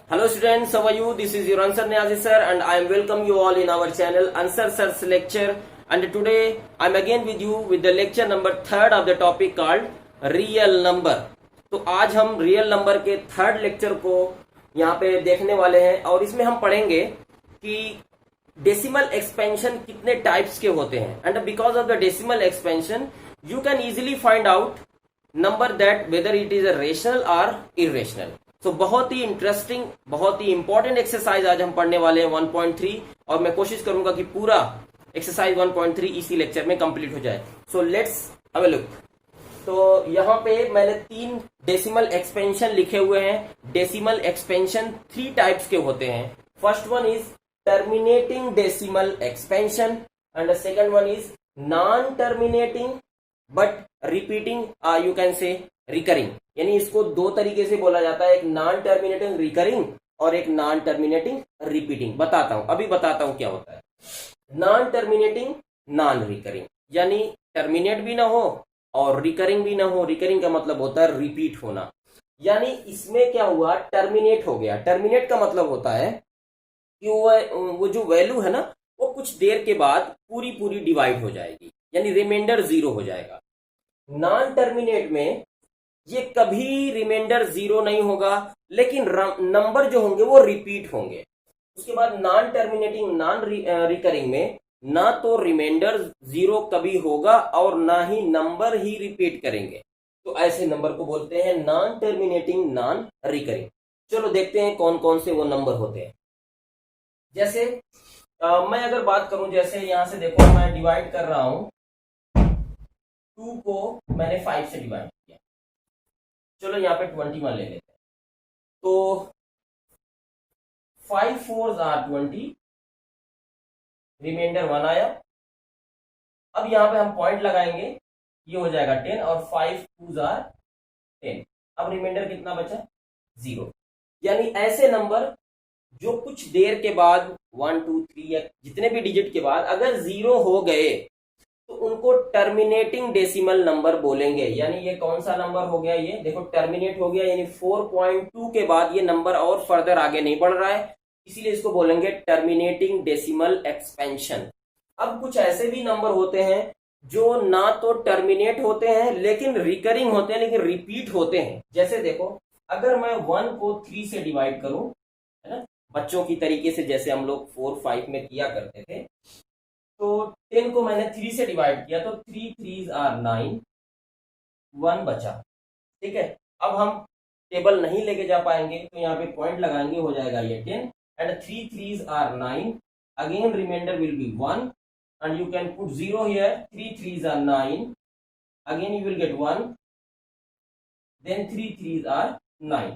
Hello students, how are you? This is your Ansar Niazi sir and I am welcome you all in our channel Ansar Sir's lecture, and today I am again with you with the lecture number 3rd of the topic called real number। तो आज हम real number के third lecture को यहाँ पे देखने वाले हैं और इसमें हम पढ़ेंगे कि डेसिमल एक्सपेंशन कितने टाइप्स के होते हैं, and because of the decimal expansion you can easily find out number that whether it is a rational और इरेशनल। तो बहुत ही इंटरेस्टिंग, बहुत ही इंपॉर्टेंट एक्सरसाइज आज हम पढ़ने वाले हैं 1.3, और मैं कोशिश करूंगा कि पूरा एक्सरसाइज 1.3 इसी लेक्चर में कंप्लीट हो जाए। So let's have a look. तो यहाँ पे मैंने 3 डेसिमल एक्सपेंशन लिखे हुए हैं। डेसिमल एक्सपेंशन 3 टाइप्स के होते हैं। First one is terminating decimal expansion and the second one is non terminating but repeating, you can say recurring. यानी इसको 2 तरीके से बोला जाता है, एक नॉन टर्मिनेटिंग रिकरिंग और एक नॉन टर्मिनेटिंग रिपीटिंग। बताता हूं, अभी बताता हूं क्या होता है। नॉन टर्मिनेटिंग नॉन रिकरिंग, यानी टर्मिनेट भी ना हो और रिकरिंग भी ना हो। रिकरिंग का मतलब होता है रिपीट होना। यानी इसमें क्या हुआ, टर्मिनेट हो गया। टर्मिनेट का मतलब होता है कि वो जो वैल्यू है ना, वो कुछ देर के बाद पूरी डिवाइड हो जाएगी, यानी रिमाइंडर 0 हो जाएगा। नॉन टर्मिनेट में ये कभी रिमाइंडर 0 नहीं होगा, लेकिन नंबर जो होंगे वो रिपीट होंगे। उसके बाद नॉन टर्मिनेटिंग नॉन रिकरिंग में ना तो रिमाइंडर 0 कभी होगा और ना ही नंबर ही रिपीट करेंगे। तो ऐसे नंबर को बोलते हैं नॉन टर्मिनेटिंग नॉन रिकरिंग। चलो देखते हैं कौन कौन से वो नंबर होते हैं। जैसे मैं अगर बात करूं, जैसे यहां से देखो मैं डिवाइड कर रहा हूं, 2 को मैंने 5 से डिवाइड किया। चलो यहाँ पे 21 ले लेते हैं। तो 5 4s are 20, रिमाइंडर 1 आया। अब यहाँ पे हम पॉइंट लगाएंगे, ये हो जाएगा 10 और 5 2s are 10। अब रिमाइंडर कितना बचा, 0। यानी ऐसे नंबर जो कुछ देर के बाद 1 2 3 या जितने भी डिजिट के बाद अगर 0 हो गए तो उनको टर्मिनेटिंग डेसिमल नंबर बोलेंगे। यानी ये कौन सा नंबर हो गया, ये देखो टर्मिनेट हो गया, यानी 4.2 के बाद ये नंबर और फर्दर आगे नहीं बढ़ रहा है, इसीलिए इसको बोलेंगे टर्मिनेटिंग डेसिमल एक्सपेंशन। अब कुछ ऐसे भी नंबर होते हैं जो ना तो टर्मिनेट होते हैं लेकिन रिकरिंग होते हैं, लेकिन रिपीट होते हैं। जैसे देखो, अगर मैं 1 को 3 से डिवाइड करूं, है ना, बच्चों की तरीके से जैसे हम लोग 4 5 में किया करते थे, तो 10 को मैंने 3 से डिवाइड किया तो 3 3s are 9, 1 बचा। ठीक है, अब हम टेबल नहीं लेके जा पाएंगे तो यहाँ पे पॉइंट लगाएंगे, हो जाएगा ये 10 and 3 3s are 9, again reminder will be 1 and you can put 0 here. 3 3s are 9, again you will get 1, then 3 3s are 9।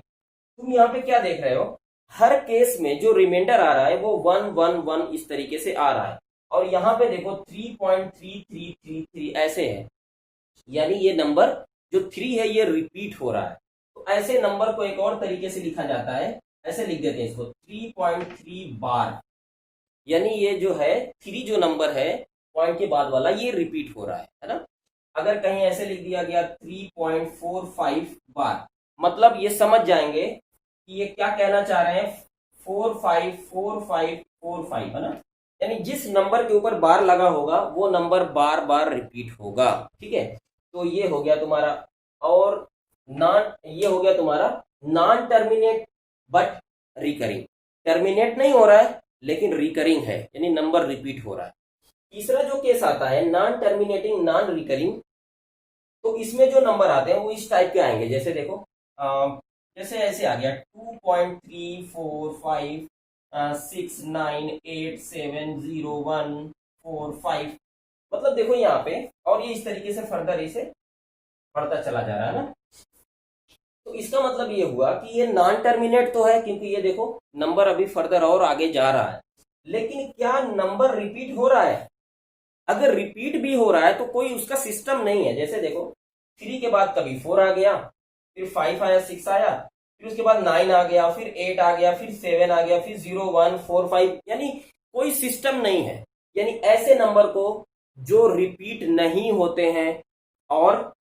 तुम यहाँ पे क्या देख रहे हो, हर केस में जो रिमाइंडर आ रहा है वो 1 1 1 इस तरीके से आ रहा है, और यहाँ पे देखो 3.3333 ऐसे है, यानी ये नंबर जो 3 है ये रिपीट हो रहा है। तो ऐसे नंबर को एक और तरीके से लिखा जाता है, ऐसे लिख देते हैं इसको 3.3 बार। यानी ये जो है 3 जो नंबर है पॉइंट के बाद वाला, ये रिपीट हो रहा है ना। अगर कहीं ऐसे लिख दिया गया 3.45 बार, मतलब ये समझ जाएंगे कि ये क्या कहना चाह रहे हैं, 454545, है ना। यानी जिस नंबर के ऊपर बार लगा होगा वो नंबर बार बार रिपीट होगा। ठीक है, तो ये हो गया तुम्हारा। और ये हो गया तुम्हारा non terminate but recurring. Terminate नहीं हो रहा है लेकिन रिकरिंग है, यानी नंबर रिपीट हो रहा है। तीसरा जो केस आता है नॉन टर्मिनेटिंग नॉन रिकरिंग, तो इसमें जो नंबर आते हैं वो इस टाइप के आएंगे। जैसे देखो, जैसे ऐसे आ गया 2.345 6 9 8 7 0 1 4 5, मतलब देखो यहाँ पे, और ये इस तरीके से फर्दर इसे बढ़ता चला जा रहा है ना। तो इसका मतलब ये हुआ कि ये नॉन टर्मिनेट तो है, क्योंकि ये देखो नंबर अभी फर्दर और आगे जा रहा है, लेकिन क्या नंबर रिपीट हो रहा है? अगर रिपीट भी हो रहा है तो कोई उसका सिस्टम नहीं है। जैसे देखो 3 के बाद कभी 4 आ गया, फिर 5 आया, 6 आया, फिर उसके बाद 9 आ गया, फिर 8 आ गया, फिर 7 आ गया, फिर 0 1 4 5, यानी कोई सिस्टम नहीं है। यानी ऐसे नंबर को जो रिपीट नहीं होते हैं और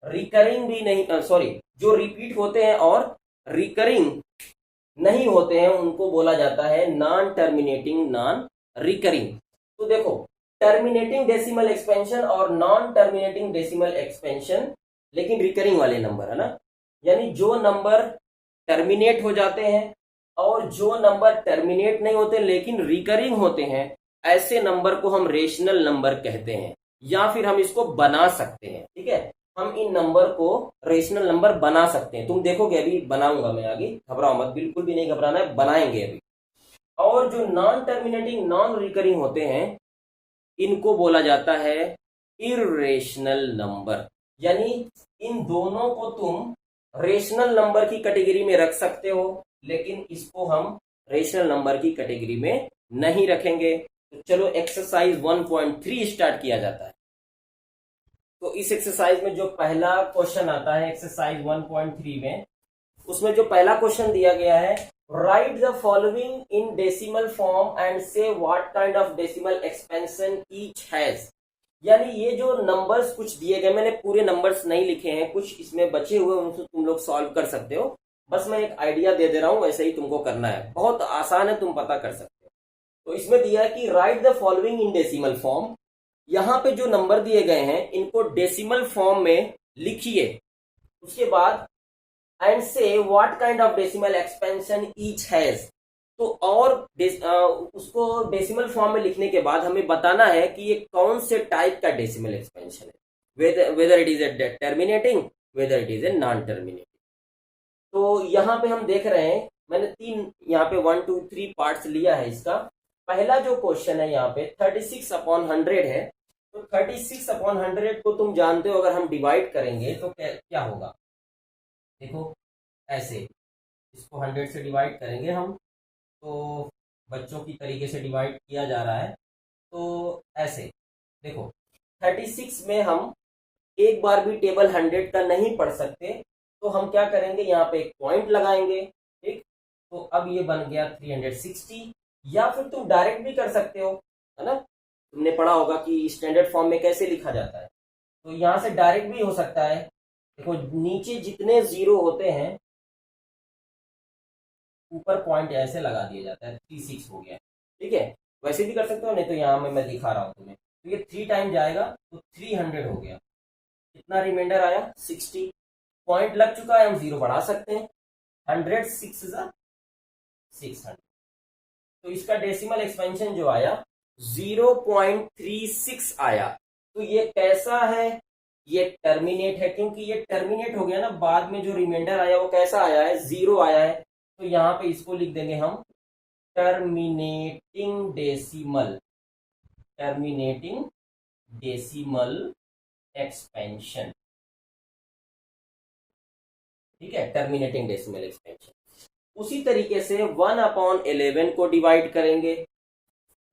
रिकरिंग भी नहीं, जो रिपीट होते हैं और रिकरिंग नहीं होते हैं उनको बोला जाता है नॉन टर्मिनेटिंग नॉन रिकरिंग। तो देखो, टर्मिनेटिंग डेसिमल एक्सपेंशन और नॉन टर्मिनेटिंग डेसिमल एक्सपेंशन, लेकिन रिकरिंग वाले नंबर है ना, यानी जो नंबर टर्मिनेट हो जाते हैं और जो नंबर टर्मिनेट नहीं होते लेकिन रिकरिंग होते हैं, ऐसे नंबर को हम रेशनल नंबर कहते हैं, या फिर हम इसको बना सकते हैं। ठीक है, हम इन नंबर को रेशनल नंबर बना सकते हैं। तुम देखोगे, अभी बनाऊंगा मैं आगे, घबराओ मत, बिल्कुल भी नहीं घबराना है, बनाएंगे अभी। और जो नॉन टर्मिनेटिंग नॉन रिकरिंग होते हैं, इनको बोला जाता है इर्रेशनल नंबर। यानी इन दोनों को तुम रेशनल नंबर की कैटेगरी में रख सकते हो, लेकिन इसको हम रेशनल नंबर की कैटेगरी में नहीं रखेंगे। तो चलो एक्सरसाइज 1.3 स्टार्ट किया जाता है। तो इस एक्सरसाइज में जो पहला क्वेश्चन आता है एक्सरसाइज 1.3 में, उसमें जो पहला क्वेश्चन दिया गया है, write the following in decimal form and say what kind of decimal expansion each has. यानी ये जो नंबर्स कुछ दिए गए, मैंने पूरे नंबर्स नहीं लिखे हैं, कुछ इसमें बचे हुए उनको तुम लोग सॉल्व कर सकते हो, बस मैं एक आइडिया दे दे रहा हूं, वैसे ही तुमको करना है, बहुत आसान है, तुम पता कर सकते हो। तो इसमें दिया है कि right the following in decimal form. यहाँ पे जो नंबर दिए गए हैं इनको डेसिमल फॉर्म में लिखिए, उसके बाद and say what kind of decimal expansion each has. तो और उसको डेसिमल फॉर्म में लिखने के बाद हमें बताना है कि ये कौन से टाइप का डेसिमल एक्सपेंशन है, whether it is a terminating, whether it is a non terminating. तो यहाँ पे हम देख रहे हैं, मैंने तीन यहाँ पे 1 2 3 पार्ट्स लिया है इसका। पहला जो क्वेश्चन है यहाँ पे 36/100 है। तो 36/100 को तुम जानते हो, अगर हम डिवाइड करेंगे तो क्या होगा, देखो ऐसे, इसको 100 से डिवाइड करेंगे हम, तो बच्चों की तरीके से डिवाइड किया जा रहा है। तो ऐसे देखो, 36 में हम एक बार भी टेबल 100 का नहीं पढ़ सकते, तो हम क्या करेंगे, यहाँ पे एक पॉइंट लगाएंगे। ठीक, तो अब ये बन गया 360। या फिर तुम डायरेक्ट भी कर सकते हो, है ना, तुमने पढ़ा होगा कि स्टैंडर्ड फॉर्म में कैसे लिखा जाता है। तो यहाँ से डायरेक्ट भी हो सकता है। देखो, नीचे जितने जीरो होते हैं ऊपर पॉइंट ऐसे लगा दिया जाता है, 36 हो गया। ठीक है, वैसे भी कर सकते हो, नहीं तो यहाँ में मैं दिखा रहा हूँ तुम्हें। तो ये 3 टाइम जाएगा तो 300 हो गया, कितना रिमाइंडर आया 60। पॉइंट लग चुका है, हम जीरो बढ़ा सकते हैं, 100 600। तो इसका डेसिमल एक्सपेंशन जो आया 0.36 आया। तो ये कैसा है, ये टर्मिनेट है, क्योंकि ये टर्मिनेट हो गया ना, बाद में जो रिमाइंडर आया वो कैसा आया है, जीरो आया है। तो यहाँ पे इसको लिख देंगे हम terminating decimal, terminating decimal expansion. ठीक है, टर्मिनेटिंग डेसिमल एक्सपेंशन। उसी तरीके से 1/11 को डिवाइड करेंगे,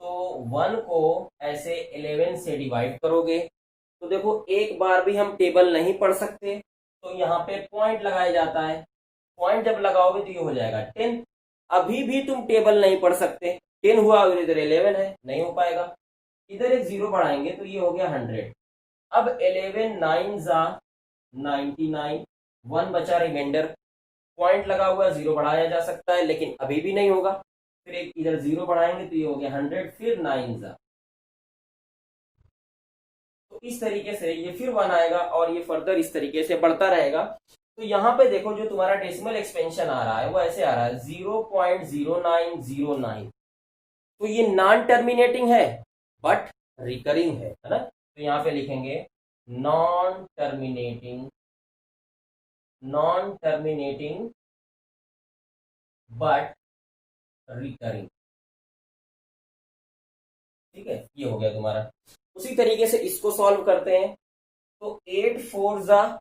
तो 1 को ऐसे 11 से डिवाइड करोगे, तो देखो एक बार भी हम टेबल नहीं पढ़ सकते, तो यहाँ पे पॉइंट लगाया जाता है। पॉइंट जब लगाओगे तो ये हो जाएगा 10। अभी भी तुम टेबल नहीं पढ़ सकते, 10 हुआ और इधर 11 है, नहीं हो पाएगा। इधर एक जीरो बढ़ाएंगे तो ये हो गया 100। अब 11 9 जा 99, 1 बचा रिमाइंडर, पॉइंट लगा हुआ, जीरो बढ़ाया जा सकता है, लेकिन अभी भी नहीं होगा। फिर एक इधर जीरो बढ़ाएंगे तो ये हो गया 100, फिर 9 जा, तो इस तरीके से ये फिर 1 आएगा और ये फर्दर इस तरीके से बढ़ता रहेगा। तो यहाँ पे देखो जो तुम्हारा डेसिमल एक्सपेंशन आ रहा है वो ऐसे आ रहा है 0.0909। तो ये नॉन टर्मिनेटिंग है बट रिकरिंग है ना। तो यहाँ पे लिखेंगे non terminating, non terminating but recurring. ठीक है, ये हो गया तुम्हारा। उसी तरीके से इसको सॉल्व करते हैं। तो 8 4 जा,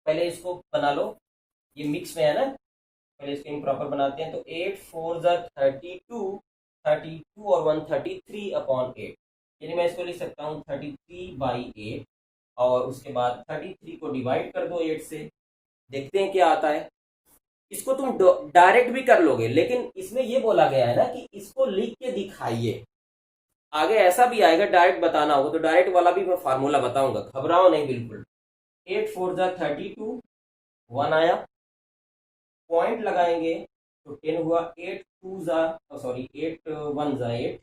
पहले इसको बना लो, ये मिक्स में है ना, पहले इसको इम्प्रॉपर बनाते हैं। तो 8 4 जा 32, 32 और 133/8, यानी मैं इसको लिख सकता हूँ 33/8, और उसके बाद 33 को डिवाइड कर दो 8 से, देखते हैं क्या आता है। इसको तुम डायरेक्ट भी कर लोगे, लेकिन इसमें ये बोला गया है ना कि इसको लिख के दिखाइए। आगे ऐसा भी आएगा डायरेक्ट बताना होगा, तो डायरेक्ट वाला भी मैं फार्मूला बताऊंगा, घबराओ नहीं बिल्कुल। 8 4 जा 32, 1 आया, पॉइंट लगाएंगे तो 10 हुआ, 8 टू जा सॉरी 8 1 जा 8,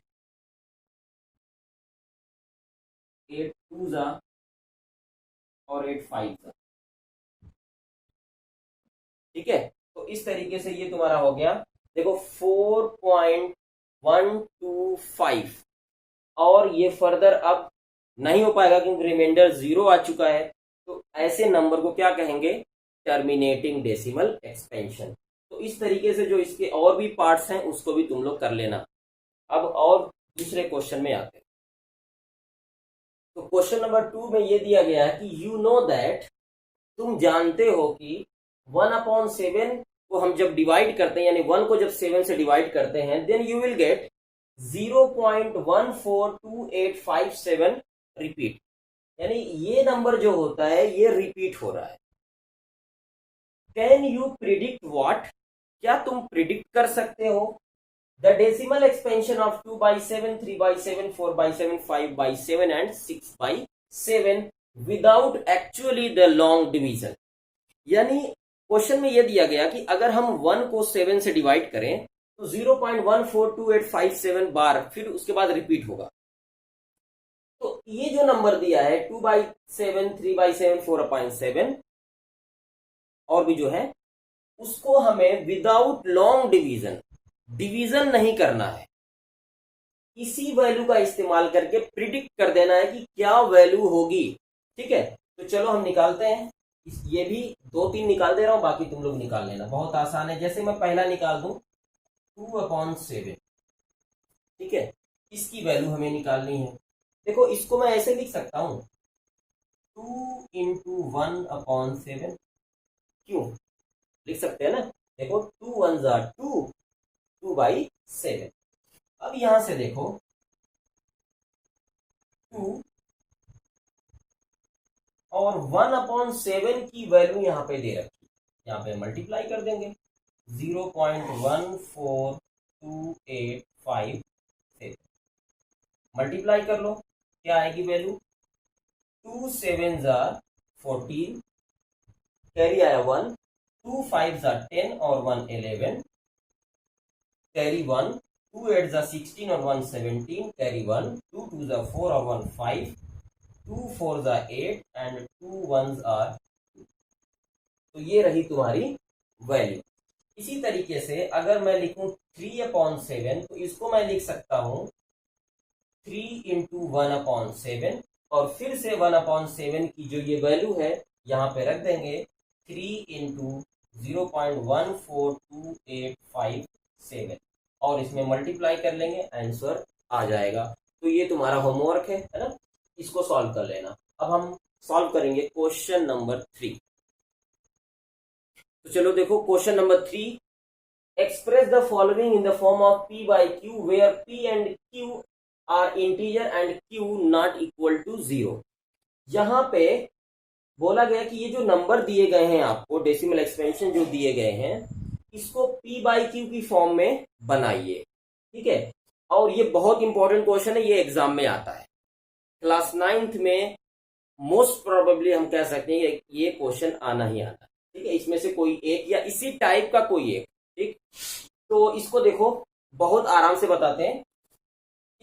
8 टू जा और 8 5 जा। ठीक है, तो इस तरीके से ये तुम्हारा हो गया। देखो 4.125 और ये फर्दर अब नहीं हो पाएगा क्योंकि रिमाइंडर 0 आ चुका है। तो ऐसे नंबर को क्या कहेंगे? Terminating decimal expansion. तो इस तरीके से जो इसके और भी पार्ट्स हैं उसको भी तुम लोग कर लेना। अब और दूसरे क्वेश्चन में आते हैं। तो क्वेश्चन नंबर 2 में ये दिया गया है कि यू नो दैट, तुम जानते हो कि 1/7 को हम जब डिवाइड करते हैं, यानी 1 को जब 7 से डिवाइड करते हैं, then you will get 0.142857 repeat. यानी ये नंबर जो होता है ये रिपीट हो रहा है। कैन यू प्रिडिक्ट व्हाट, क्या तुम प्रिडिक्ट कर सकते हो? The decimal expansion of 2/7, 3/7, 4/7, 5/7 and 6/7 without actually the long division. यानी क्वेश्चन में यह दिया गया कि अगर हम 1 को 7 से डिवाइड करें तो 0.142857 बार फिर उसके बाद रिपीट होगा। तो ये जो नंबर दिया है 2/7, 3/7, 4/7 और भी जो है, उसको हमें विदाउट लॉन्ग डिवीजन नहीं करना है, इसी वैल्यू का इस्तेमाल करके प्रिडिक्ट कर देना है कि क्या वैल्यू होगी। ठीक है, तो चलो हम निकालते हैं। ये भी 2-3 निकाल दे रहा हूं, बाकी तुम लोग निकाल लेना, बहुत आसान है। जैसे मैं पहला निकाल दूं 2/7, ठीक है, इसकी वैल्यू हमें निकालनी है। देखो इसको मैं ऐसे लिख सकता हूं 2 × 1/7, क्यों लिख सकते हैं ना। देखो 2 1 जा 2, 2/7। अब यहां से देखो 2 और 1/7 की वैल्यू यहाँ पे दे रखी, यहाँ पे मल्टीप्लाई कर देंगे 0.14285 मल्टीप्लाई कर लो, क्या आएगी वैल्यू? 2 7 जा 14, कैरी आया 1, 2 5 जा 10 और 1 11, कैरी 1, 2 8 जा 16 और 1 17, कैरी 1, 2 2 जा 4 और 1 5, 2 4 जा 8 एंड 2 1s आर 2। तो ये रही तुम्हारी वैल्यू। इसी तरीके से अगर मैं लिखूं 3/7 तो इसको मैं लिख सकता हूं 3 × 1/7 और फिर से 1/7 की जो ये वैल्यू है यहां पे रख देंगे 3 × 0.14285 और इसमें मल्टीप्लाई कर लेंगे, आंसर आ जाएगा। तो ये तुम्हारा होमवर्क है ना, इसको सॉल्व कर लेना। अब हम सॉल्व करेंगे क्वेश्चन नंबर 3। तो चलो देखो question number 3, express the following in the form of P/Q where P and Q are integer and Q not equal to 0। यहां पे बोला गया कि ये जो नंबर दिए गए हैं आपको, डेसिमल एक्सपेंशन जो दिए गए हैं, इसको P/Q की फॉर्म में बनाइए। ठीक है, और ये बहुत इंपॉर्टेंट क्वेश्चन है, ये एग्जाम में आता है। क्लास 9th में मोस्ट प्रोबेबली हम कह सकते हैं ये क्वेश्चन आना ही आना। ठीक है, इसमें से कोई एक या इसी टाइप का कोई एक। ठीक, तो इसको देखो बहुत आराम से बताते हैं।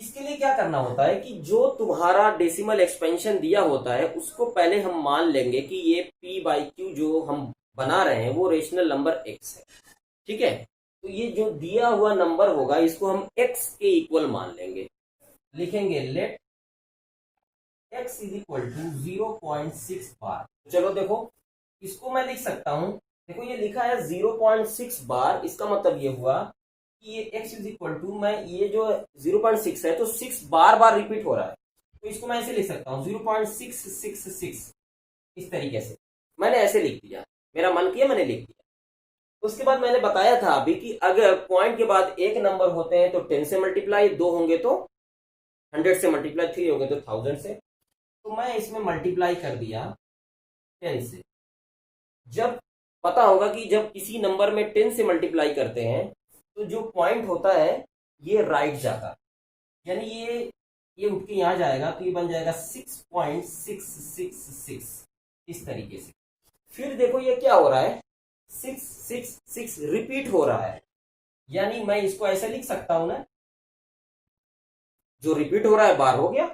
इसके लिए क्या करना होता है कि जो तुम्हारा डेसिमल एक्सपेंशन दिया होता है उसको पहले हम मान लेंगे कि ये P/Q जो हम बना रहे हैं वो रेशनल नंबर x है। ठीक है, तो ये जो दिया हुआ नंबर होगा इसको हम x के इक्वल मान लेंगे, लिखेंगे लेट x = 0.6 बार। चलो देखो इसको मैं लिख सकता हूं, देखो ये लिखा है 0.6 बार, इसका मतलब ये हुआ कि ये x = मैं ये जो 0.6 है तो 6 बार बार रिपीट हो रहा है, तो इसको मैं ऐसे लिख सकता हूं 0.666। इस तरीके से मैंने ऐसे लिख दिया, मेरा मन किया मैंने लिख दिया। उसके बाद मैंने बताया था अभी कि अगर पॉइंट के बाद एक नंबर होते हैं तो 10 से मल्टीप्लाई, 2 होंगे तो 100 से मल्टीप्लाई, 3 होंगे तो 1000 से। तो मैं इसमें मल्टीप्लाई कर दिया 10 से। जब पता होगा कि जब किसी नंबर में 10 से मल्टीप्लाई करते हैं तो जो पॉइंट होता है ये राइट जाता है, यानी ये उठ के यहाँ जाएगा तो ये बन जाएगा 6.666 इस तरीके से। फिर देखो ये क्या हो रहा है, 666 रिपीट हो रहा है, यानी मैं इसको ऐसे लिख सकता हूं ना, जो रिपीट हो रहा है बार हो गया।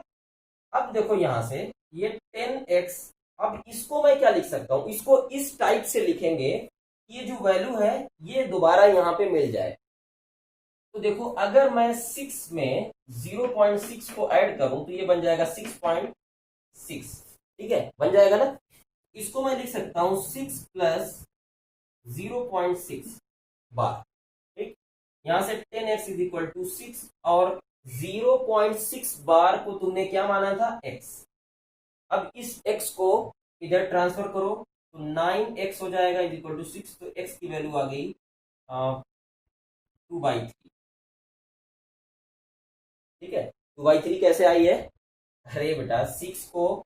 अब देखो यहां से ये 10x, अब इसको मैं क्या लिख सकता हूं, इसको इस टाइप से लिखेंगे, ये जो वैल्यू है ये दोबारा यहां पे मिल जाए। तो देखो अगर मैं 6 में 0.6 को ऐड करूं तो ये बन जाएगा 6.6, ठीक है, बन जाएगा ना। इसको मैं लिख सकता हूं 6 प्लस 0.6 बार, ठीक। यहां से 10x इज इक्वल टू 6 और 0.6 बार को तुमने क्या माना था, x। अब इस x को इधर ट्रांसफर करो तो 9x हो जाएगा इज इक्वल टू 6, तो x की वैल्यू आ गई 2/3, ठीक है। 2/3 कैसे आई है, अरे बेटा 6 को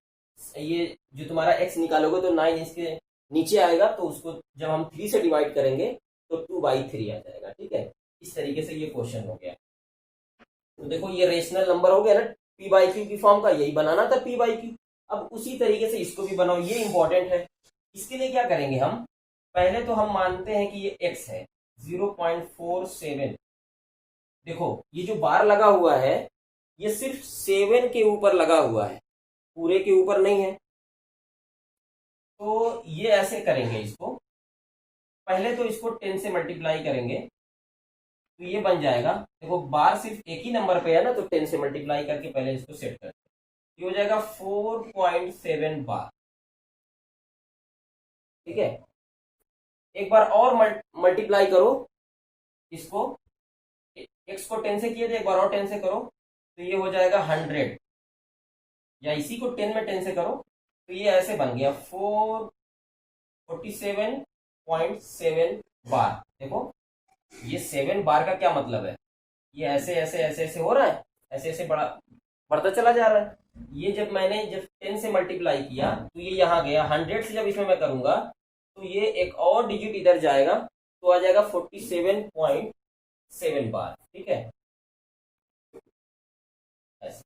ये जो तुम्हारा x निकालोगे तो 9 इसके नीचे आएगा, तो उसको जब हम 3 से डिवाइड करेंगे तो 2/3 आ जाएगा, ठीक है। इस तरीके से ये क्वेश्चन हो गया। तो देखो ये रेशनल नंबर हो गया ना, p/q की फॉर्म का, यही बनाना था p/q। अब उसी तरीके से इसको भी बनाओ, ये इंपॉर्टेंट है। इसके लिए क्या करेंगे हम, पहले तो हम मानते हैं कि ये x है 0.47। देखो ये जो बार लगा हुआ है ये सिर्फ 7 के ऊपर लगा हुआ है, पूरे के ऊपर नहीं है। तो ये ऐसे करेंगे, इसको पहले तो इसको 10 से मल्टीप्लाई करेंगे तो ये बन जाएगा, देखो बार सिर्फ एक ही नंबर पे है ना, तो 10 से मल्टीप्लाई करके पहले इसको सेट करते हैं, ये हो जाएगा 4.7 बार, ठीक है। एक बार और मल्टीप्लाई करो इसको, x को 10 से किए थे, एक बार और 10 से करो तो ये हो जाएगा 100, या इसी को 10 में 10 से करो तो ये ऐसे बन गया 447.7 बार। देखो ये 7 बार का क्या मतलब है, ये ऐसे ऐसे ऐसे ऐसे हो रहा है, ऐसे ऐसे बढ़ता चला जा रहा है। ये जब 10 से मल्टीप्लाई किया तो ये यहाँ गया, 100 से जब इसमें मैं करूंगा तो ये एक और डिजिट इधर जाएगा तो आ जाएगा 47.7 बार, ठीक है ऐसे।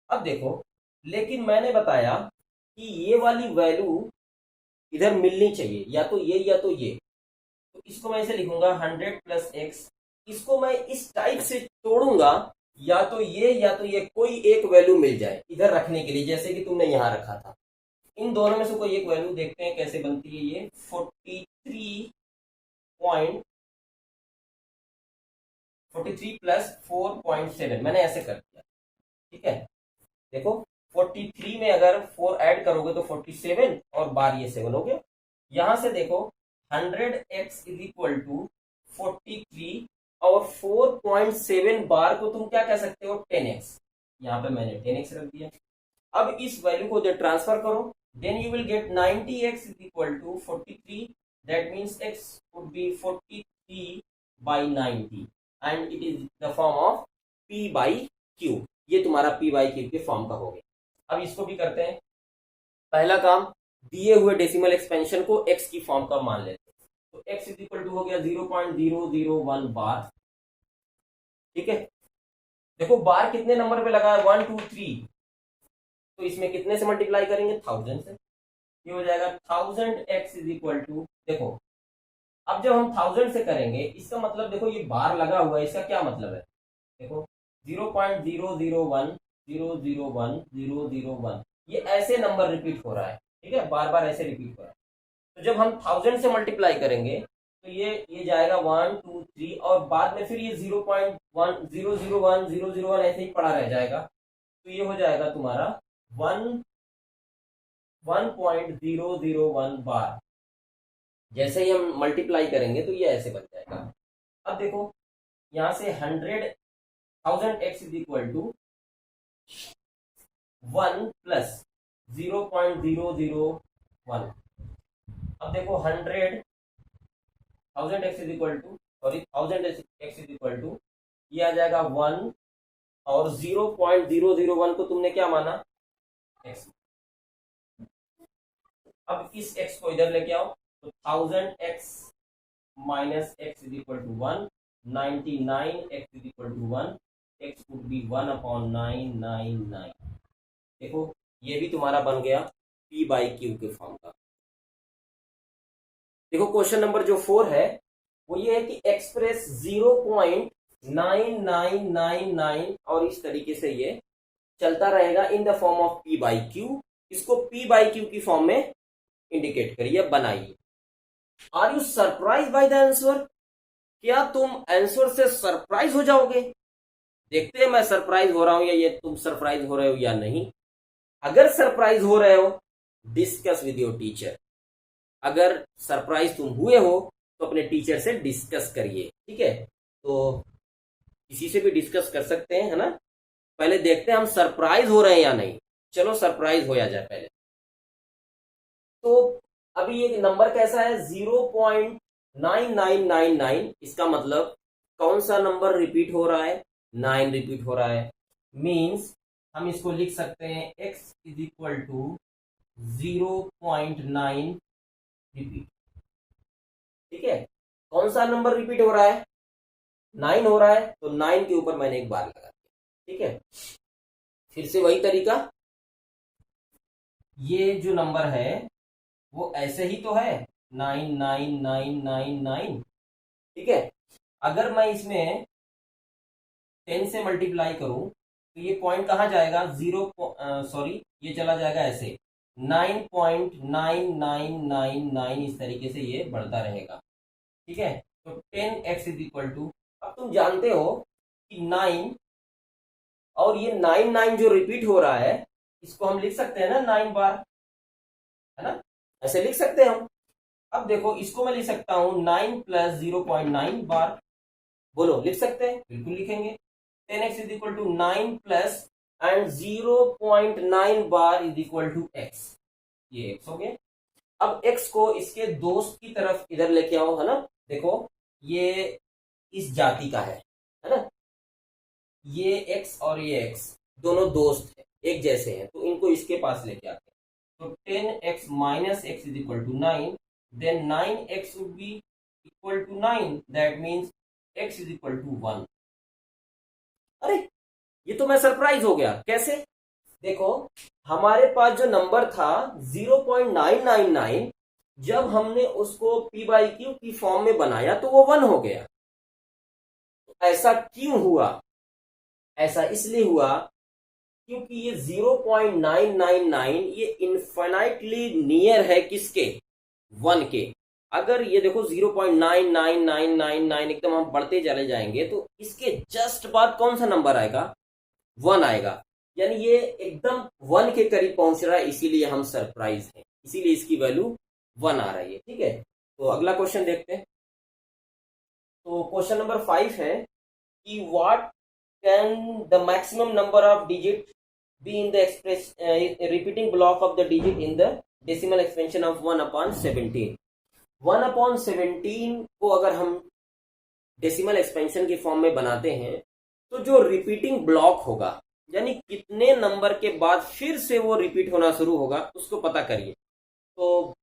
अब देखो, लेकिन मैंने बताया कि ये वाली वैल्यू इधर मिलनी चाहिए, या तो ये या तो ये, तो इसको मैं ऐसे लिखूंगा 100 प्लस x। इसको मैं इस टाइप से तोड़ूंगा, या तो ये कोई एक वैल्यू मिल जाए इधर रखने के लिए, जैसे कि तुमने यहां रखा था। इन दोनों में से कोई एक वैल्यू देखते हैं कैसे बनती है। ये 43 प्लस 4.7 मैंने ऐसे कर दिया, ठीक है। देखो 43 में अगर 4 ऐड करोगे तो 47 और बार ये 7 हो गया। यहां से देखो 100x इज इक्वल टू 43 और 4.7 बार को तुम क्या कह सकते हो, 10x। यहां पे मैंने 10x रख दिया। अब इस वैल्यू को जब ट्रांसफर करो then you will get 90x is equal to 43, that means x would be 43/90 and it is the form of p/q। ये तुम्हारा p/q के फॉर्म का हो गया। अब इसको भी करते हैं। पहला काम, दिए हुए डेसिमल एक्सपेंशन को x की फॉर्म का मान लेते हैं, तो x इज इक्वल टू हो गया 0.001 बार, ठीक है। देखो बार कितने नंबर पे लगा है, 1 2 3, तो इसमें कितने से मल्टीप्लाई करेंगे, 1000 से। ये हो जाएगा 1000x इज इक्वल टू, देखो अब जब हम 1000 से करेंगे इसका मतलब, देखो ये बार लगा हुआ है, इसका क्या मतलब है, देखो 0.001001001, ये ऐसे नंबर रिपीट हो रहा है, ठीक है, बार बार ऐसे रिपीट हो रहा है। तो जब हम 1000 से मल्टीप्लाई करेंगे तो ये जाएगा 1 2 3 और बाद में फिर ये 0.1001 ऐसे ही पड़ा रह जाएगा, तो ये हो जाएगा तुम्हारा 1.001 बार। जैसे ही हम मल्टीप्लाई करेंगे तो ये ऐसे बन जाएगा। अब देखो यहां से 1000x is equal to 1 plus 0.001। अब देखो 1000x is equal to, sorry 1000x is equal to, ये आ जाएगा 1 और 0.001 को तुमने क्या माना, x। अब इस x को इधर लेके आओ तो 1000x minus x is equal to 1, 99x is equal to 1, x would be 1/999। देखो ये भी तुम्हारा बन गया p/q के फॉर्म का। देखो क्वेश्चन नंबर जो 4 है वो ये है कि एक्सप्रेस 0.9999 और इस तरीके से ये चलता रहेगा in the form of P by Q. इसको पी बाई क्यू की फॉर्म में इंडिकेट करिए, बनाइए। Are you surprise by the answer? क्या तुम आंसर से सरप्राइज हो जाओगे? देखते हैं मैं सरप्राइज हो रहा हूं या ये तुम सरप्राइज हो रहे हो या नहीं। अगर सरप्राइज हो रहे हो, डिस्कस विद योर टीचर। अगर सरप्राइज तुम हुए हो तो अपने टीचर से डिस्कस करिए, ठीक है। तो किसी से भी डिस्कस कर सकते हैं, है ना। पहले देखते हैं हम सरप्राइज हो रहे हैं या नहीं। चलो सरप्राइज हो जाए पहले। तो अभी ये नंबर कैसा है? 0.9999। इसका मतलब कौन सा नंबर रिपीट हो रहा है? 9 रिपीट हो रहा है। मीन्स हम इसको लिख सकते हैं x is equal to 0.9 repeat. ठीक है, कौन सा नंबर रिपीट हो रहा है? 9 हो रहा है, तो 9 के ऊपर मैंने एक बार लगा दिया। ठीक है, फिर से वही तरीका। ये जो नंबर है वो ऐसे ही तो है 99999। ठीक है, अगर मैं इसमें 10 से मल्टीप्लाई करूं तो ये पॉइंट कहां जाएगा? ये चला जाएगा ऐसे 9.9999। इस तरीके से ये बढ़ता रहेगा। ठीक है, तो 10x इज इक्वल टू, अब तुम जानते हो कि 9 और ये 99 जो रिपीट हो रहा है, इसको हम लिख सकते हैं ना 9 बार, है ना। ऐसे लिख सकते हैं हम। अब देखो इसको मैं लिख सकता हूं 9 प्लस 0.9 बार। बोलो लिख सकते हैं? बिल्कुल लिखेंगे। 10x is equal to 9 plus and 0.9 bar is equal to x। ये x हो गया। अब x को इसके दोस्त की तरफ इधर लेके आओ, है ना। देखो ये इस जाति का है ना। ये x और ये x दोनों दोस्त है, एक जैसे हैं, तो इनको इसके पास लेके आते हैं। तो 10x minus x is equal to 9, then 9x would be equal to 9, that means x is equal to 1। अरे ये तो मैं सरप्राइज हो गया। कैसे? देखो हमारे पास जो नंबर था 0.999, जब हमने उसको p बाई क्यू की फॉर्म में बनाया तो वो 1 हो गया। तो ऐसा क्यों हुआ? ऐसा इसलिए हुआ क्योंकि ये 0.999 ये इनफाइनाइटली नियर है किसके? 1 के। अगर ये देखो 0.99999 एकदम हम बढ़ते चले जाएंगे तो इसके जस्ट बाद कौन सा नंबर आएगा? 1 आएगा। यानी ये एकदम 1 के करीब पहुंच रहा है, इसीलिए हम सरप्राइज हैं, इसीलिए इसकी वैल्यू 1 आ रही है। ठीक है, तो अगला क्वेश्चन देखते हैं। तो क्वेश्चन नंबर 5 है कि what can the maximum number of digit be in the repeating block of the digit in the decimal expansion of 1/17। 1/17 को अगर हम डेसिमल एक्सपेंशन की फॉर्म में बनाते हैं तो जो रिपीटिंग ब्लॉक होगा, यानी कितने नंबर के बाद फिर से वो रिपीट होना शुरू होगा, उसको पता करिए। तो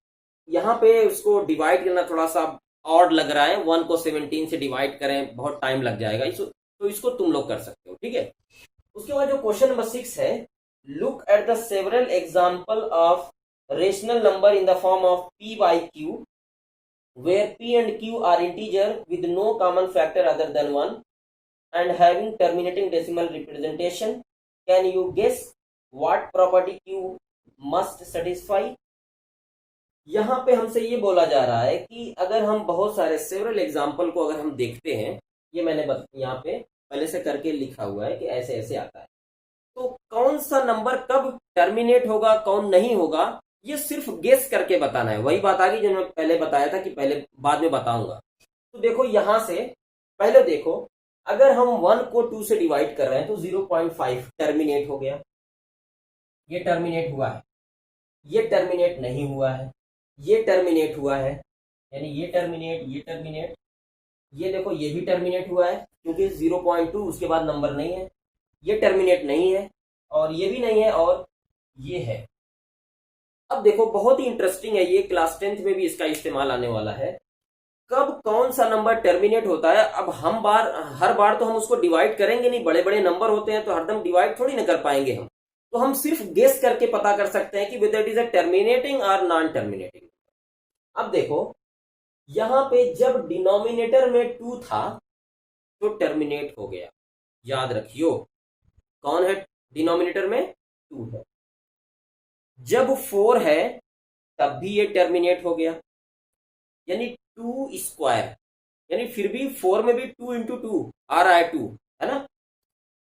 यहाँ पे उसको डिवाइड करना थोड़ा सा ऑड लग रहा है। 1 को 17 से डिवाइड करें, बहुत टाइम लग जाएगा। तो इसको तुम लोग कर सकते हो। ठीक है, उसके बाद जो क्वेश्चन नंबर 6 है, look at the several example of rational number in the form of p by q where p and q are integer with no common factor other than 1 and having terminating decimal representation. Can you guess what property q must satisfy? यहाँ पे हमसे ये बोला जा रहा है कि अगर हम बहुत सारे सेवरल एग्जाम्पल को अगर हम देखते हैं, ये मैंने यहाँ पे पहले से करके लिखा हुआ है कि ऐसे ऐसे आता है, तो कौन सा नंबर कब टर्मिनेट होगा कौन नहीं होगा, ये सिर्फ गेस करके बताना है। वही बात आ गई जो मैं पहले बताया था कि पहले बाद में बताऊंगा। तो देखो यहां से पहले देखो, अगर हम 1 को 2 से डिवाइड कर रहे हैं तो 0.5 टर्मिनेट हो गया। ये टर्मिनेट हुआ है, ये टर्मिनेट नहीं हुआ है, ये टर्मिनेट हुआ है, यानी ये टर्मिनेट, ये टर्मिनेट, ये देखो ये भी टर्मिनेट हुआ है क्योंकि 0.2 उसके बाद नंबर नहीं है। ये टर्मिनेट नहीं है और ये भी नहीं है और ये है। अब देखो बहुत ही इंटरेस्टिंग है ये, क्लास 10th में भी इसका इस्तेमाल आने वाला है। कब कौन सा नंबर टर्मिनेट होता है? अब हम हर बार तो हम उसको डिवाइड करेंगे नहीं, बड़े बड़े नंबर होते हैं तो हरदम डिवाइड थोड़ी ना कर पाएंगे हम। तो हम सिर्फ गेस करके पता कर सकते हैं कि whether it is a terminating और नॉन टर्मिनेटिंग। अब देखो यहां पे जब डिनोमिनेटर में 2 था तो टर्मिनेट हो गया। याद रखियो, कौन है डिनोमिनेटर में? 2 है। जब 4 है तब भी ये टर्मिनेट हो गया, यानी 2 स्क्वायर, यानी फिर भी 4 में भी 2 इंटू 2 आ रहा है, 2 है ना।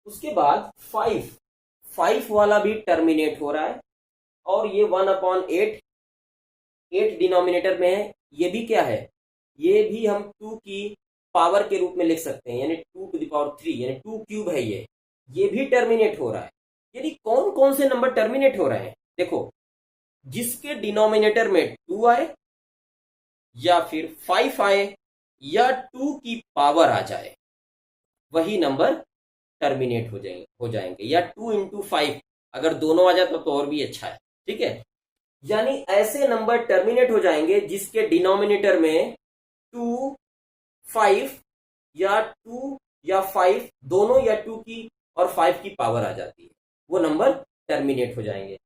उसके बाद 5 वाला भी टर्मिनेट हो रहा है, और ये 1/8 8 डिनोमिनेटर में है, ये भी क्या है, ये भी हम 2 की पावर के रूप में लिख सकते हैं, यानी 2⁻3, यानी 2 क्यूब है ये भी टर्मिनेट हो रहा है। यानी कौन कौन से नंबर टर्मिनेट हो रहे हैं? देखो, जिसके डिनोमिनेटर में 2 आए, या फिर 5 आए, या 2 की पावर आ जाए, वही नंबर टर्मिनेट हो जाएंगे, या 2 इंटू 5 अगर दोनों आ जाए तो और भी अच्छा है, ठीक है। यानी ऐसे नंबर टर्मिनेट हो जाएंगे जिसके डिनोमिनेटर में 2, 5 या 2 या 5 दोनों, या 2 की और 5 की पावर आ जाती है, वो नंबर टर्मिनेट हो जाएंगे।